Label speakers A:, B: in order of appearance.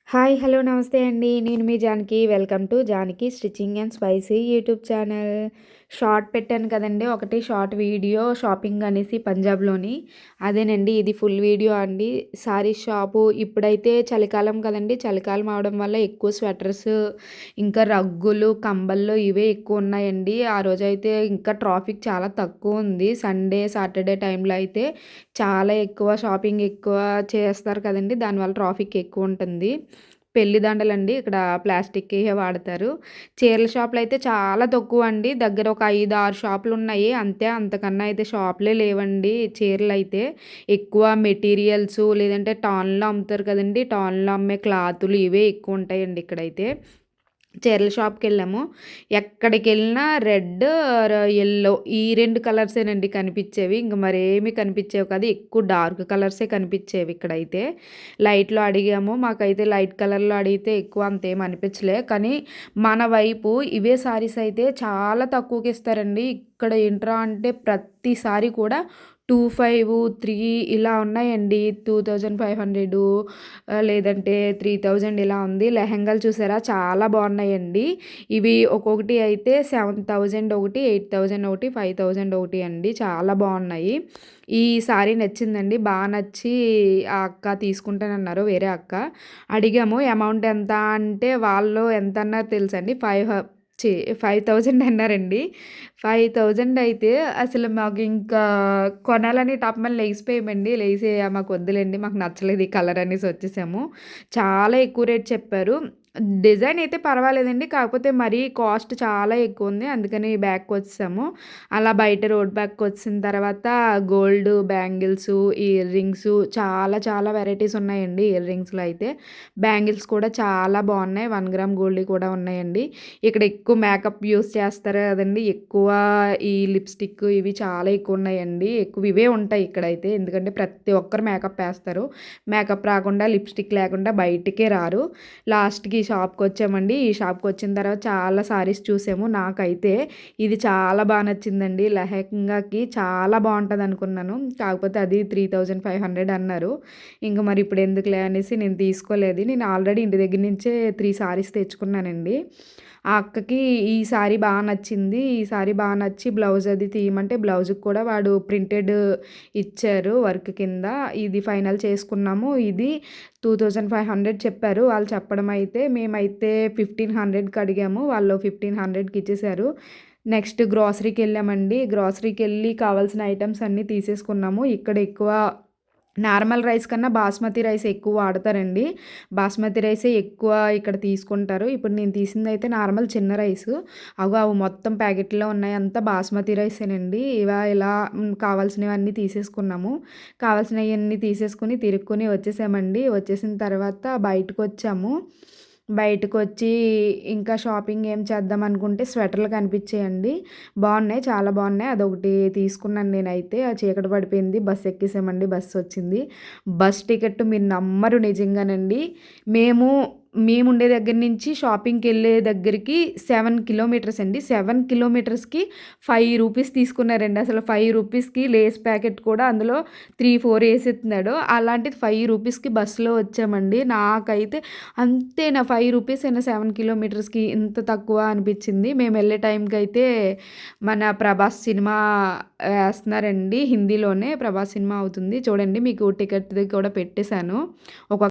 A: Hi! Hello! నమస్తే అండి. నేను మీ Janaki. Welcome to Janaki stitching and spicy YouTube channel. Short పెట్టాను కదండీ! ఒకటి షార్ట్ వీడియో షాపింగ్ అనేసి పంజాబ్‌లోని. అదేనండి ఇది ఫుల్ వీడియో అండి. సారీస్ షాపు ఇప్పుడైతే చలికాలం కదండీ! చలికాలం అవడం వల్ల ఎక్కువ స్వెటర్స్, ఇంకా రగ్గులు, కంబళ్ళు ఇవే ఎక్కువున్నాయండి. ఆ రోజైతే ఇంకా ట్రాఫిక్ చాలా తక్కువుంది. సండే, సాటర్డే టైంలో అయితే చాలా ఎక్కువ షాపింగ్ ఎక్కువ చేస్తారు కదండీ! దానివల్ల ట్రాఫిక్ ఎక్కువుంటుంది. పెళ్లి దండలండి ఇక్కడ ప్లాస్టిక్కియే వాడతారు. చీరల షాపులయితే చాలా తక్కువండి. దగ్గర ఒక 5, 6 షాపులున్నాయి. అంతే అంతకన్నా అయితే షాపులే లేవండి చీరలయితే. ఎక్కువ మెటీరియల్సు లేదంటే టాన్‌లో అమ్ముతారు కదండీ! టాన్‌లో అమ్మే క్లాతులు ఇవే ఎక్కువుంటాయండి ఇక్కడైతే. చీరల షాప్‌కెళ్ళాము. ఎక్కడికెళ్ళినా రెడ్ యెల్లో ఈ 2 కలర్సేనండి కనిపిచ్చేవి. ఇంక మరేమి కనిపిచ్చేవి కాదు. ఎక్కువ డార్క్ కలర్సే కనిపిచ్చేవి ఇక్కడైతే. లైట్‌లో అడిగాము. మాకైతే లైట్ కలర్‌లో అడిగితే ఎక్కువ అంతేమి అనిపించలే. కానీ మన వైపు ఇవే సారీస్ అయితే చాలా తక్కువకిస్తారండి. ఇక్కడ ఏంట్రా అంటే ప్రతిసారి కూడా 25, 3 ఇలా ఉన్నాయండి. 2500 లేదంటే 3000 ఇలా ఉంది. లెహెంగాలు చూసారా చాలా బాగున్నాయండి. ఇవి ఒక్కొక్కటి అయితే 7000 ఒకటి, 8000 ఒకటి, 5000 ఒకటి అండి. చాలా బాగున్నాయి. ఈ సారీ నచ్చిందండి. నచ్చి ఆ అక్క తీసుకుంటానన్నారు వేరే అక్క. అడిగాము అమౌంట్ ఎంత అంటే వాళ్ళు ఎంత అన్నారో తెలుసండి? 5000 అన్నారండి. 5000 అయితే అసలు మాకింకా కొనాలని టప్‌మని లెగిసిపోయామండి. లెగిసి మాకొద్దులేండి మాకు నచ్చలేదు ఈ కలర్ అనేసి వచ్చేసాము. చాలా ఎక్కువ రేట్ చెప్పారు. డిజైన్ అయితే పర్వాలేదండి. కాకపోతే మరీ కాస్ట్ చాలా ఎక్కువుంది. అందుకని బ్యాక్‌కొచ్చేసాము. అలా బయట రోడ్ బ్యాక్‌కొచ్చిన తర్వాత గోల్డ్ బ్యాంగిల్సు, ఇయర్ రింగ్సు చాలా చాలా వెరైటీస్ ఉన్నాయండి ఇయర్ రింగ్స్‌లో అయితే. బ్యాంగిల్స్ కూడా చాలా బావున్నాయి. 1 గ్రామ్ గోల్డ్‌వి కూడా ఉన్నాయండి. ఇక్కడ ఎక్కువ మేకప్ యూజ్ చేస్తారు కదండీ! ఎక్కువ ఈ లిప్‌స్టిక్ ఇవి చాలా ఎక్కువున్నాయండి. ఎక్కువ ఇవే ఉంటాయి ఇక్కడైతే. ఎందుకంటే ప్రతి ఒక్కరు మేకప్ ఏస్తారు. మేకప్ రాకుండా, లిప్‌స్టిక్ లేకుండా బయటికే రారు. లాస్ట్‌కి ఈ షాప్‌కొచ్చామండి. ఈ షాప్‌కొచ్చిన తర్వాత చాలా సారీస్ చూసాము. నాకైతే ఇది చాలా నచ్చిందండి. లెహెంగాకి చాలా బావుంటదనుకున్నాను. కాకపోతే అది 3500 అన్నారు. ఇంక మరి ఇప్పుడు ఎందుకులే అనేసి నేను తీసుకోలేదు. నేను ఆల్రెడీ ఇంటి దగ్గర నుంచే 3 సారీస్ తెచ్చుకున్నానండి. ఆ అక్కకి ఈ సారీ నచ్చింది. ఈ సారీ నచ్చి బ్లౌజ్ అది తీయమంటే బ్లౌజ్‌కి కూడా వాడు ప్రింటెడ్ ఇచ్చారు వర్క్ కింద. ఇది ఫైనల్ చేసుకున్నాము. ఇది 2500 చెప్పారు. వాళ్ళు చెప్పడం అయితే మేమైతే 1500కి అడిగాము. వాళ్ళు 1500కి ఇచ్చేసారు. నెక్స్ట్ గ్రోసరీకెళ్ళామండి. గ్రోసరీకెళ్ళి కావాల్సిన ఐటెమ్స్ అన్నీ తీసేసుకున్నాము. ఇక్కడ ఎక్కువ నార్మల్ రైస్ కన్నా బాస్మతి రైస్ ఎక్కువ వాడతారండి. బాస్మతి రైసే ఎక్కువ ఇక్కడ తీసుకుంటారు. ఇప్పుడు నేను తీసిందైతే నార్మల్ చిన్న రైసు. అవి మొత్తం ప్యాకెట్‌లో ఉన్నాయి. అంతా బాస్మతి రైసేనండి. ఇలా కావాల్సినవన్నీ తీసేసుకున్నాము. కావాల్సినయన్నీ తీసేసుకొని తిరుక్కొని వచ్చేసామండి. వచ్చేసిన తర్వాత బయటకొచ్చాము. బయటకొచ్చి ఇంకా షాపింగ్ ఏం చేద్దాం అనుకుంటే స్వెటర్‌లు కనిపించాయండి. బాగున్నాయి. చాలా బాగున్నాయి. అదొకటి తీసుకున్నాను నేనైతే. చీకటి పడిపోయింది. బస్ ఎక్కేసామండి. బస్సొచ్చింది. బస్ టికెట్ మీరు నమ్మరు నిజంగానండి. మేము మేముండే దగ్గర నుంచి షాపింగ్‌కెళ్ళే దగ్గరికి 7 కిలోమీటర్స్ అండి. 7 కిలోమీటర్స్‌కి రూ. 5 తీసుకున్నారండి. అసలు రూ. 5కి లేస్ ప్యాకెట్ కూడా అందులో 3, 4 ఏసేత్తున్నాడు. అలాంటిది రూ. 5కి బస్సులో వచ్చామండి. నాకైతే అంతేనా రూ. 5 7 కిలోమీటర్స్‌కి ఇంత తక్కువ అనిపిచ్చింది. మేమెళ్ళే టైంకైతే మన 'ప్రభాస్' సినిమా ఏస్తన్నారండి హిందీలోనే 'ప్రభాస్' సినిమా అవుతుంది. చూడండి మీకు టికెట్‌ది కూడా పెట్టేశాను. ఒక